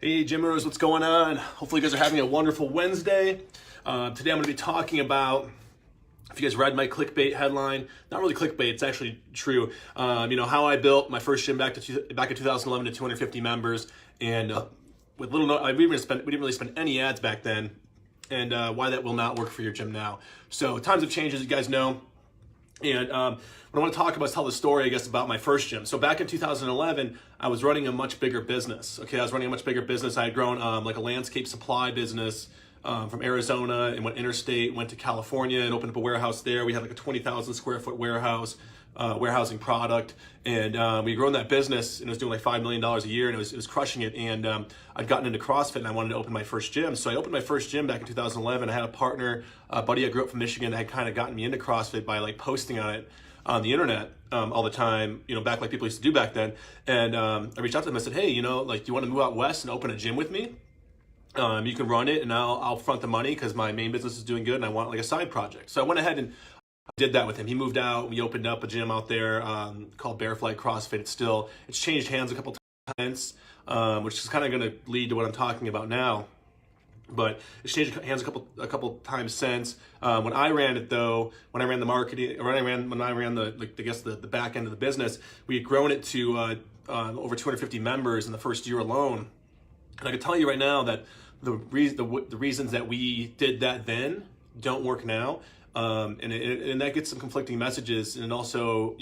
Hey gymmers, what's going on? Hopefully you guys are having a wonderful Wednesday. Today I'm going to be talking about, if you guys read my clickbait headline, not really clickbait, it's actually true. How I built my first gym back in 2011 to 250 members, and with little we didn't really spend any ads back then, and why that will not work for your gym now. So times have changed, as you guys know. And what I want to talk about is tell the story, I guess, about my first gym. So back in 2011, I was running a much bigger business. Okay, I was running a much bigger business. I had grown like a landscape supply business from Arizona and went interstate, went to California and opened up a warehouse there. We had like a 20,000 square foot warehouse, warehousing product. And we grown that business, and it was doing like $5 million a year, and it was crushing it. And I'd gotten into CrossFit, and I wanted to open my first gym. So I opened my first gym back in 2011. I had a partner, a buddy I grew up from Michigan, that had kind of gotten me into CrossFit by like posting on it on the internet all the time, back like people used to do back then. And I reached out to them. I said, hey, like, do you want to move out west and open a gym with me? You can run it, and I'll front the money because my main business is doing good, and I want like a side project. So I went ahead and did that with him. He moved out. We opened up a gym out there called Bearflight CrossFit. It's changed hands a couple times, which is kind of going to lead to what I'm talking about now. But it's changed hands a couple times since. When I ran it, though, when I ran the marketing, when I ran the back end of the business, we had grown it to over 250 members in the first year alone. And I can tell you right now that the reasons that we did that then don't work now. And that gets some conflicting messages, and it also,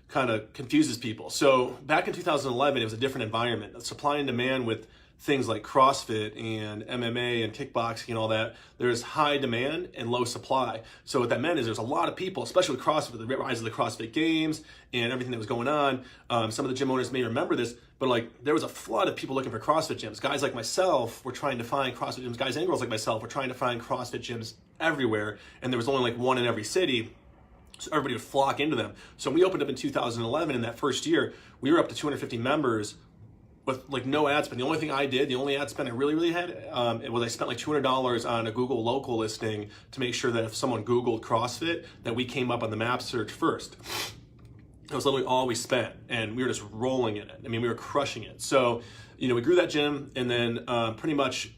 kind of confuses people. So back in 2011, it was a different environment. Supply and demand with things like CrossFit and MMA and kickboxing and all that, there's high demand and low supply. So what that meant is there's a lot of people, especially with CrossFit, the rise of the CrossFit Games and everything that was going on. Some of the gym owners may remember this, but like there was a flood of people looking for CrossFit gyms. Guys like myself were trying to find CrossFit gyms. Guys and girls like myself were trying to find CrossFit gyms everywhere, and there was only like one in every city. So everybody would flock into them. So when we opened up in 2011, in that first year, we were up to 250 members with like no ad spend. The only thing I did, the only ad spend I really had, was I spent like $200 on a Google local listing to make sure that if someone Googled CrossFit, that we came up on the map search first. That was literally all we spent, and we were just rolling in it. I mean, we were crushing it. So, we grew that gym, and then pretty much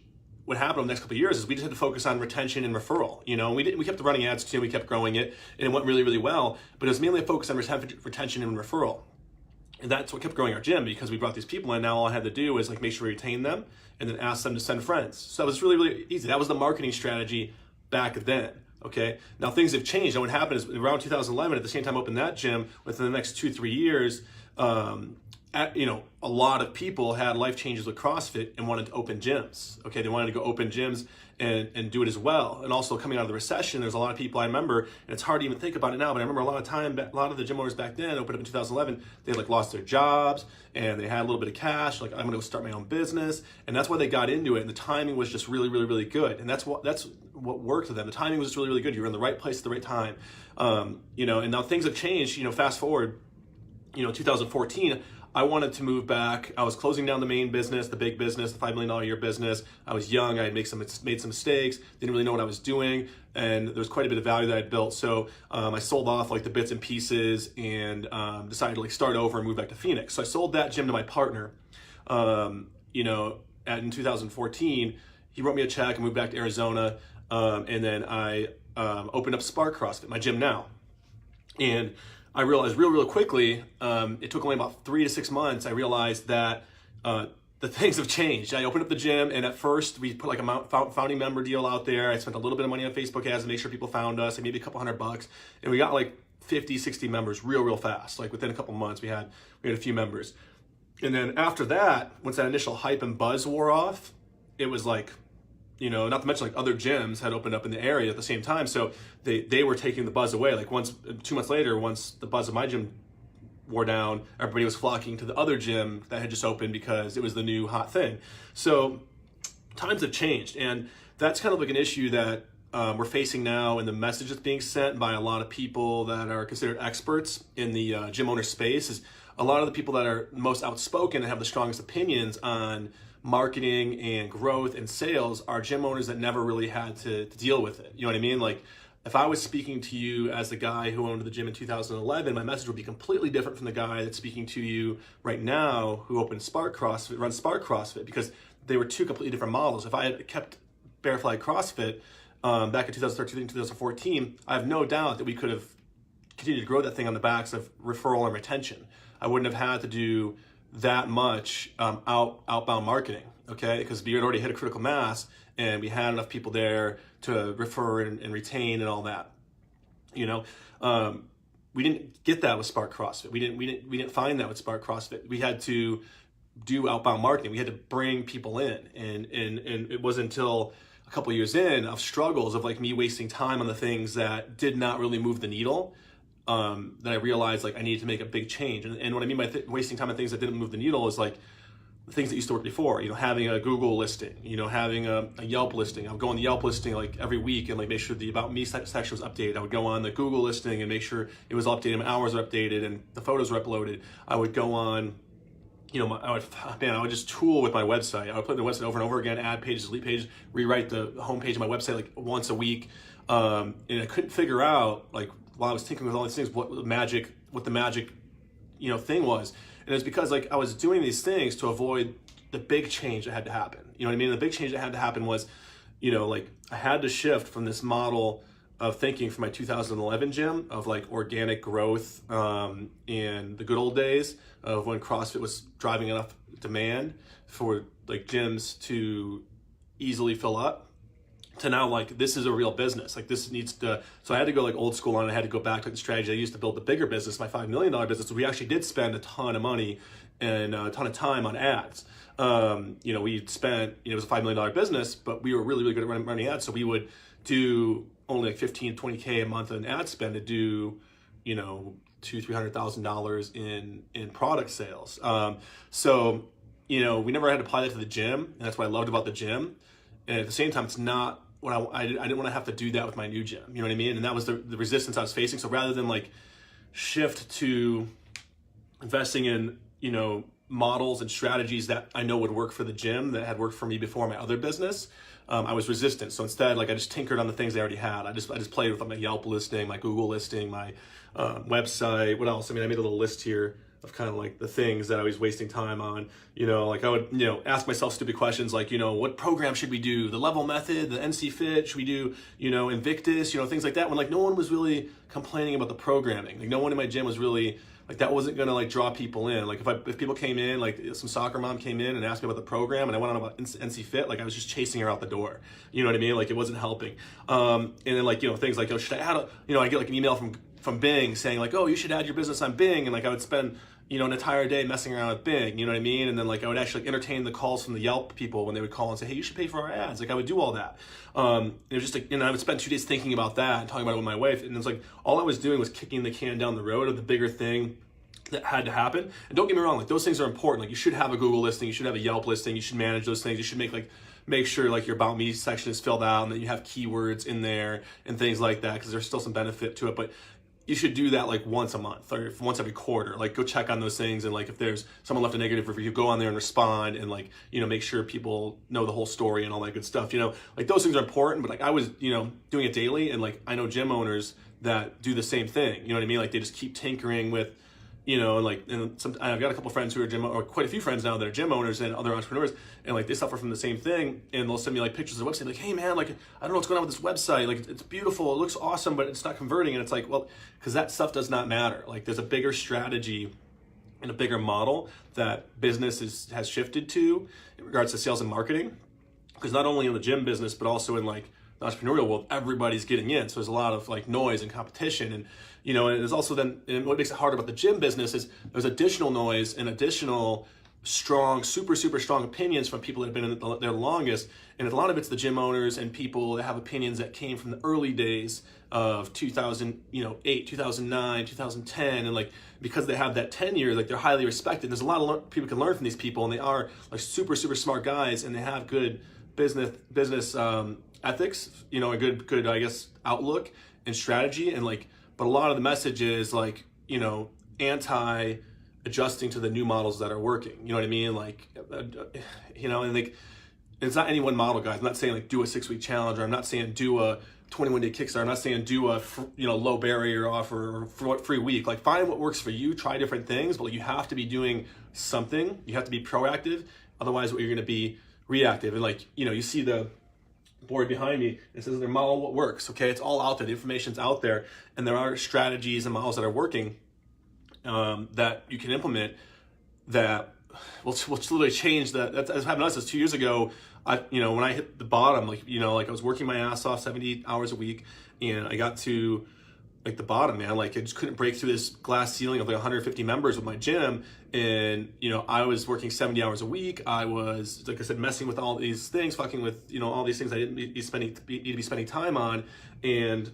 what happened over the next couple of years is we just had to focus on retention and referral. We kept running ads too, we kept growing it, and it went really, really well, but it was mainly a focus on retention and referral. And that's what kept growing our gym, because we brought these people in. Now all I had to do was like make sure we retain them and then ask them to send friends. So it was really, really easy. That was the marketing strategy back then. Okay. Now things have changed. And what happened is around 2011, at the same time I opened that gym, within the next 2-3 years, a lot of people had life changes with CrossFit and wanted to open gyms. Okay, they wanted to go open gyms and do it as well. And also coming out of the recession, there's a lot of people I remember, and it's hard to even think about it now, but I remember a lot of the gym owners back then opened up in 2011, they like lost their jobs and they had a little bit of cash, like I'm gonna go start my own business. And that's why they got into it. And the timing was just really, really, really good. And that's what worked for them. The timing was just really, really good. You were in the right place at the right time. And now things have changed, fast forward, 2014, I wanted to move back. I was closing down the main business, the big business, the $5 million a year business. I was young. I had made some mistakes, didn't really know what I was doing, and there was quite a bit of value that I'd built. So I sold off like the bits and pieces and decided to like start over and move back to Phoenix. So I sold that gym to my partner, in 2014. He wrote me a check and moved back to Arizona, and then I opened up Spark CrossFit, my gym now. And I realized real quickly, it took only about 3 to 6 months, I realized that the things have changed. I opened up the gym, and at first we put like a founding member deal out there. I spent a little bit of money on Facebook ads to make sure people found us, and maybe a couple $100, and we got like 50, 60 members real fast. Like within a couple months, we had a few members. And then after that, once that initial hype and buzz wore off, it was like, not to mention like other gyms had opened up in the area at the same time. So they were taking the buzz away. Like 2 months later, once the buzz of my gym wore down, everybody was flocking to the other gym that had just opened because it was the new hot thing. So times have changed. And that's kind of like an issue that we're facing now, and the message that's being sent by a lot of people that are considered experts in the gym owner space is a lot of the people that are most outspoken and have the strongest opinions on marketing and growth and sales are gym owners that never really had to deal with it. You know what I mean? Like if I was speaking to you as the guy who owned the gym in 2011, my message would be completely different from the guy that's speaking to you right now who runs Spark CrossFit, because they were two completely different models. If I had kept Barefly CrossFit back in 2013, 2014, I have no doubt that we could have continued to grow that thing on the backs of referral and retention. I wouldn't have had to do that much outbound marketing, okay? Because we had already hit a critical mass and we had enough people there to refer and retain and all that. You know, we didn't get that with Spark CrossFit. We didn't find that with Spark CrossFit. We had to do outbound marketing. We had to bring people in, and it wasn't until a couple of years in of struggles of like me wasting time on the things that did not really move the needle, that I realized like I needed to make a big change. And what I mean by wasting time on things that didn't move the needle is like the things that used to work before, you know, having a Google listing, you know, having a Yelp listing. I would go on the Yelp listing like every week and like make sure the About Me section was updated. I would go on the Google listing and make sure it was updated, my hours were updated and the photos were uploaded. I would go on, you know, I would just tool with my website. I would put the website over and over again, add pages, delete pages, rewrite the homepage of my website like once a week. And I couldn't figure out, like, while I was thinking with all these things, what the magic, you know, thing was. And it's because like I was doing these things to avoid the big change that had to happen. You know what I mean? The big change that had to happen was, you know, like I had to shift from this model of thinking for my 2011 gym of like organic growth in the good old days of when CrossFit was driving enough demand for like gyms to easily fill up, to now like this is a real business. Like this needs to, so I had to go like old school on it. I had to go back to the strategy I used to build the bigger business, my $5 million business. So we actually did spend a ton of money and a ton of time on ads. You know, we spent, you know, it was a $5 million business, but we were really, really good at running ads. So we would do only like 15, 20K a month in ad spend to do, you know, $200,000-$300,000 in product sales. So, you know, we never had to apply that to the gym, and that's what I loved about the gym. And at the same time, it's not what I didn't want to have to do that with my new gym. You know what I mean? And that was the resistance I was facing. So rather than like shift to investing in, you know, models and strategies that I know would work for the gym that had worked for me before my other business, I was resistant. So instead, like I just tinkered on the things I already had. I just played with like, my Yelp listing, my Google listing, my website. What else? I mean, I made a little list here of kind of like the things that I was wasting time on. You know, like I would, you know, ask myself stupid questions like, you know, what program should we do? The level method, the NC Fit, should we do, you know, Invictus, you know, things like that, when like no one was really complaining about the programming. Like no one in my gym was really, like that wasn't gonna like draw people in. Like if people came in, like some soccer mom came in and asked me about the program and I went on about NC Fit, like I was just chasing her out the door. You know what I mean? Like it wasn't helping. And then like, you know, things like, oh, should I add a, you know, I get like an email from Bing saying like, oh, you should add your business on Bing. And like I would spend, you know, an entire day messing around with Bing, you know what I mean? And then like I would actually like, entertain the calls from the Yelp people when they would call and say, hey, you should pay for our ads. Like I would do all that. It was just like, you know, I would spend 2 days thinking about that and talking about it with my wife. And it's like, all I was doing was kicking the can down the road of the bigger thing that had to happen. And don't get me wrong, like those things are important. Like you should have a Google listing, you should have a Yelp listing, you should manage those things. You should make sure like your About Me section is filled out and that you have keywords in there and things like that, because there's still some benefit to it. But you should do that like once a month or once every quarter. Like go check on those things, and like if there's someone left a negative review, go on there and respond and like, you know, make sure people know the whole story and all that good stuff. You know, like those things are important, but like I was, you know, doing it daily, and like I know gym owners that do the same thing. You know what I mean? Like they just keep tinkering with, you know, and like, and I've got a couple friends who are or quite a few friends now that are gym owners and other entrepreneurs, and like they suffer from the same thing, and they'll send me like pictures of the website, like, hey man, like I don't know what's going on with this website, like it's beautiful, it looks awesome, but it's not converting. And it's like, well, because that stuff does not matter. Like there's a bigger strategy and a bigger model that business has shifted to in regards to sales and marketing, because not only in the gym business but also in like the entrepreneurial world, everybody's getting in, so there's a lot of like noise and competition. And you know, and there's also then, and what makes it hard about the gym business is there's additional noise and additional strong, super strong opinions from people that have been in there the longest. And a lot of it's the gym owners and people that have opinions that came from the early days of 2008, 2009, 2010, and like because they have that tenure, like they're highly respected. There's a lot of people can learn from these people, and they are like super smart guys, and they have good business ethics, you know, a good I guess outlook and strategy. And like, but a lot of the message is like, you know, anti-adjusting to the new models that are working. You know what I mean? Like, you know, and like, it's not any one model, guys. I'm not saying like do a 6-week challenge, or I'm not saying do a 21-day Kickstarter. I'm not saying do a low barrier offer or free week. Like find what works for you, try different things, but like, you have to be doing something. You have to be proactive. Otherwise, what you're going to be reactive. And like, you see the board behind me, it says their model what works. Okay, it's all out there. The information's out there, and there are strategies and models that are working that you can implement that will literally change that. That's happened to us. 2 years ago. When I hit the bottom, like I was working my ass off 70 hours a week, and I got to like the bottom, man. Like I just couldn't break through this glass ceiling of like 150 members with my gym. And, I was working 70 hours a week. I was, like I said, messing with all these things, fucking with, all these things I didn't need to be spending time on. And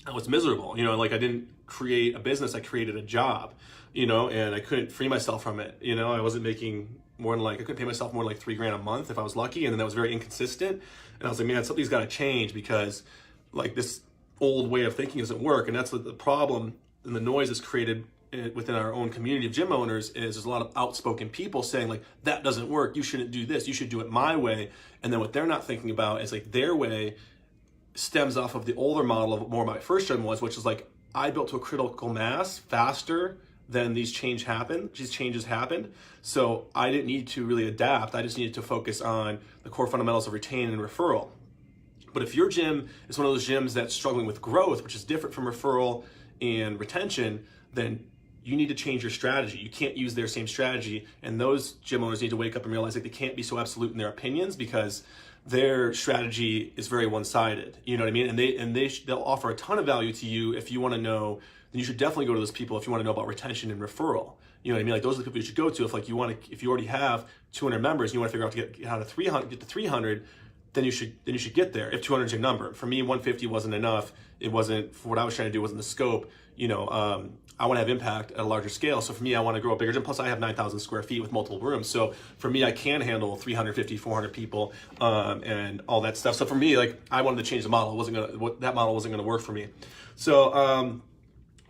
I was miserable, like I didn't create a business, I created a job, and I couldn't free myself from it. I wasn't making more than I couldn't pay myself more than like $3,000 a month if I was lucky. And then that was very inconsistent. And I was like, man, something's got to change, because like this old way of thinking doesn't work. And that's the problem, and the noise is created within our own community of gym owners is there's a lot of outspoken people saying like, that doesn't work, you shouldn't do this, you should do it my way. And then what they're not thinking about is like their way stems off of the older model of what more my first gym was, which is like I built to a critical mass faster than these changes happened. So I didn't need to really adapt. I just needed to focus on the core fundamentals of retain and referral. But if your gym is one of those gyms that's struggling with growth, which is different from referral and retention, then you need to change your strategy. You can't use their same strategy. And those gym owners need to wake up and realize that they can't be so absolute in their opinions, because their strategy is very one-sided. You know what I mean? And they'll offer a ton of value to you. If you want to know, then you should definitely go to those people if you want to know about retention and referral. You know what I mean? Like those are the people you should go to if you already have 200 members and you want to figure out to get how to 300, then you should get there if 200 is your number. For me, 150 wasn't enough. It wasn't, for what I was trying to do, wasn't the scope. I want to have impact at a larger scale. So for me, I want to grow a bigger gym. Plus I have 9,000 square feet with multiple rooms. So for me, I can handle 350, 400 people, and all that stuff. So for me, like I wanted to change the model. That model wasn't going to work for me. So,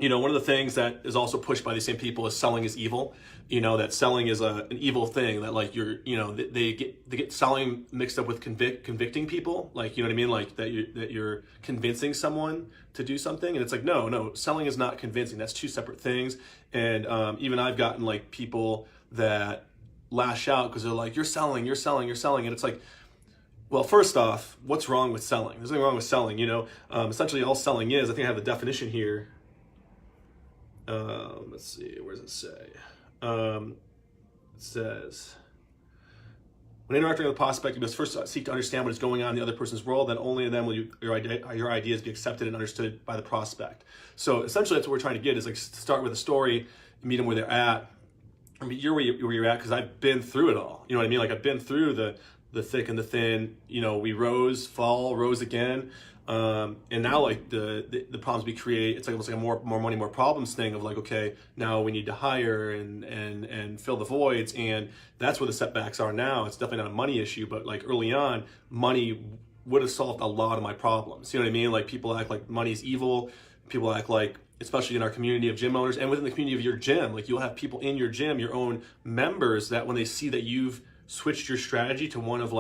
one of the things that is also pushed by the same people is selling is evil. That selling is an evil thing, that like they get selling mixed up with convicting people. Like, you know what I mean? Like that you're convincing someone to do something. And it's like, no, selling is not convincing. That's two separate things. And even I've gotten like people that lash out because they're like, you're selling. And it's like, well, first off, what's wrong with selling? There's nothing wrong with selling. Essentially all selling is, I think I have the definition here. Let's see, where does it say? It says, when interacting with a prospect, you must first seek to understand what is going on in the other person's world, then only then will your ideas be accepted and understood by the prospect. So essentially that's what we're trying to get, is like start with a story, meet them where they're at. I mean, you're where you're at because I've been through it all. You know what I mean? Like I've been through the thick and the thin. We rose again. And now like the problems we create, it's like almost like a more money, more problems thing of like, okay, now we need to hire and fill the voids. And that's where the setbacks are now. It's definitely not a money issue, but like early on, money would have solved a lot of my problems. You know what I mean? Like people act like money's evil. People act like, especially in our community of gym owners and within the community of your gym, like you'll have people in your gym, your own members, that when they see that you've switched your strategy to one of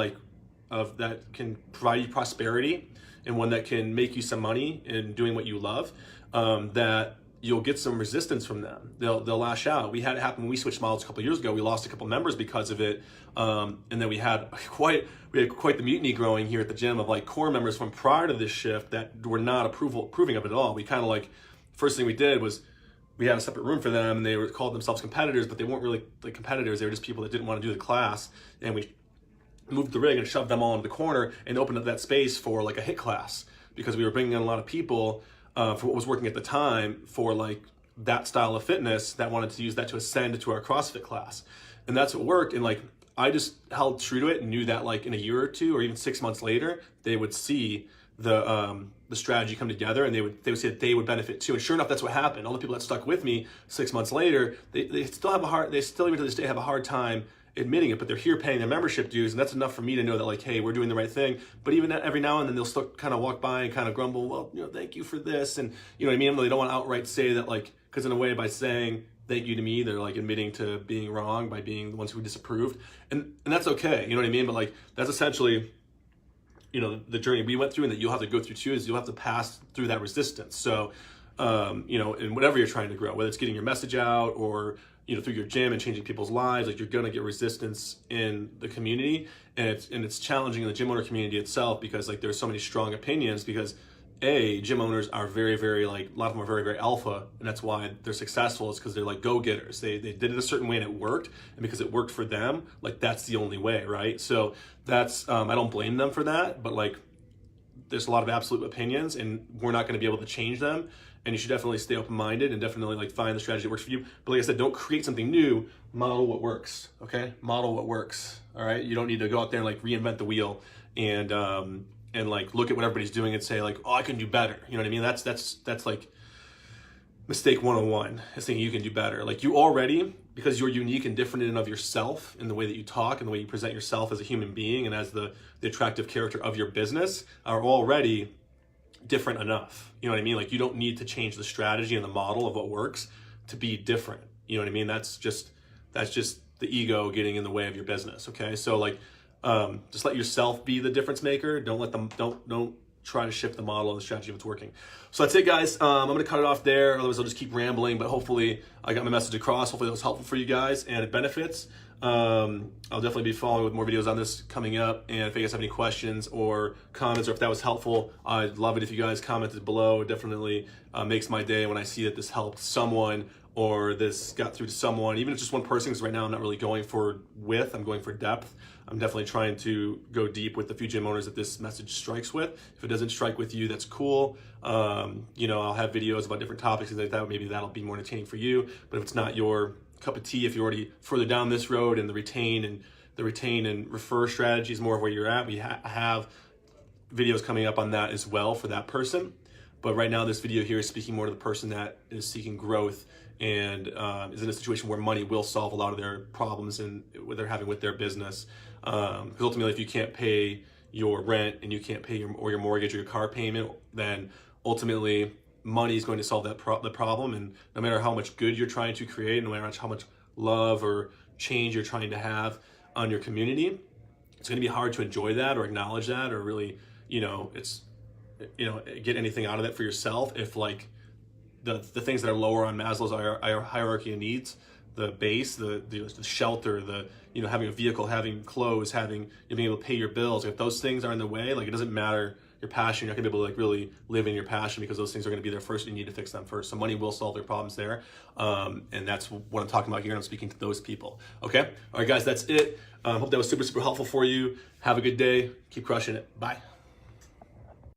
that can provide you prosperity, and one that can make you some money in doing what you love, that you'll get some resistance from them. They'll lash out. We had it happen when we switched models a couple of years ago. We lost a couple members because of it, and then we had quite the mutiny growing here at the gym of like core members from prior to this shift that were not approving of it at all. We kind of like, first thing we did was we had a separate room for them, and they were called themselves competitors, but they weren't really like competitors. They were just people that didn't want to do the class, and we moved the rig and shoved them all into the corner and opened up that space for like a HIIT class, because we were bringing in a lot of people for what was working at the time for like that style of fitness that wanted to use that to ascend to our CrossFit class. And that's what worked. And like, I just held true to it and knew that like in a year or two, or even 6 months later, they would see the strategy come together, and they would say that they would benefit too. And sure enough, that's what happened. All the people that stuck with me 6 months later, they still even to this day have a hard time admitting it, but they're here paying their membership dues, and that's enough for me to know that like, hey, we're doing the right thing. But even every now and then they'll still kind of walk by and kind of grumble, well, thank you for this, and you know what I mean? They don't want to outright say that, like, because in a way by saying thank you to me. They're like admitting to being wrong by being the ones who disapproved. And that's okay, you know what I mean? But like, that's essentially, you know, the journey we went through and that you'll have to go through too, is you'll have to pass through that resistance. So, you know, in whatever you're trying to grow, whether it's getting your message out or, you know, through your gym and changing people's lives, like you're going to get resistance in the community, and it's challenging in the gym owner community itself, because like there's so many strong opinions, because gym owners are very, very, like, a lot of them are very, very alpha, and that's why they're successful, is because they're like go-getters. They did it a certain way and it worked, and because it worked for them, like that's the only way, right? So that's, I don't blame them for that, but like there's a lot of absolute opinions and we're not going to be able to change them. And you should definitely stay open-minded and definitely like find the strategy that works for you. But like I said, don't create something new, model what works, okay? Model what works, all right? You don't need to go out there and like reinvent the wheel and like look at what everybody's doing and say like, oh, I can do better. You know what I mean? That's like mistake 101, is thinking you can do better. Like you already, because you're unique and different in and of yourself in the way that you talk and the way you present yourself as a human being and as the attractive character of your business, are already different enough. You know what I mean? Like you don't need to change the strategy and the model of what works to be different. You know what I mean? That's just the ego getting in the way of your business. Okay. So like, just let yourself be the difference maker. Don't try to shift the model and the strategy if it's working. So that's it, guys. I'm going to cut it off there. Otherwise I'll just keep rambling, but hopefully I got my message across. Hopefully that was helpful for you guys and it benefits. I'll definitely be following with more videos on this coming up. And if you guys have any questions or comments, or if that was helpful, I'd love it if you guys commented below. It definitely makes my day when I see that this helped someone or this got through to someone, even if it's just one person, because right now I'm not really going for width, I'm going for depth. I'm definitely trying to go deep with the few gym owners that this message strikes with. If it doesn't strike with you, that's cool. You know, I'll have videos about different topics and like that. Maybe that'll be more entertaining for you. But if it's not your cup of tea, if you're already further down this road and the retain and refer strategy is more of where you're at, we have videos coming up on that as well for that person. But right now this video here is speaking more to the person that is seeking growth and is in a situation where money will solve a lot of their problems and what they're having with their business. Because ultimately, if you can't pay your rent and you can't pay your mortgage or your car payment, then ultimately money is going to solve the problem. And no matter how much good you're trying to create, no matter how much love or change you're trying to have on your community, it's going to be hard to enjoy that or acknowledge that or really, get anything out of that for yourself if like the things that are lower on Maslow's hierarchy of needs, the base, the shelter, having a vehicle, having clothes, being able to pay your bills, if those things are in the way, like it doesn't matter your passion, you're not gonna be able to like really live in your passion because those things are gonna be there first and you need to fix them first. So money will solve their problems there. And that's what I'm talking about here. And I'm speaking to those people. Okay. All right, guys, that's it. Hope that was super, super helpful for you. Have a good day. Keep crushing it. Bye.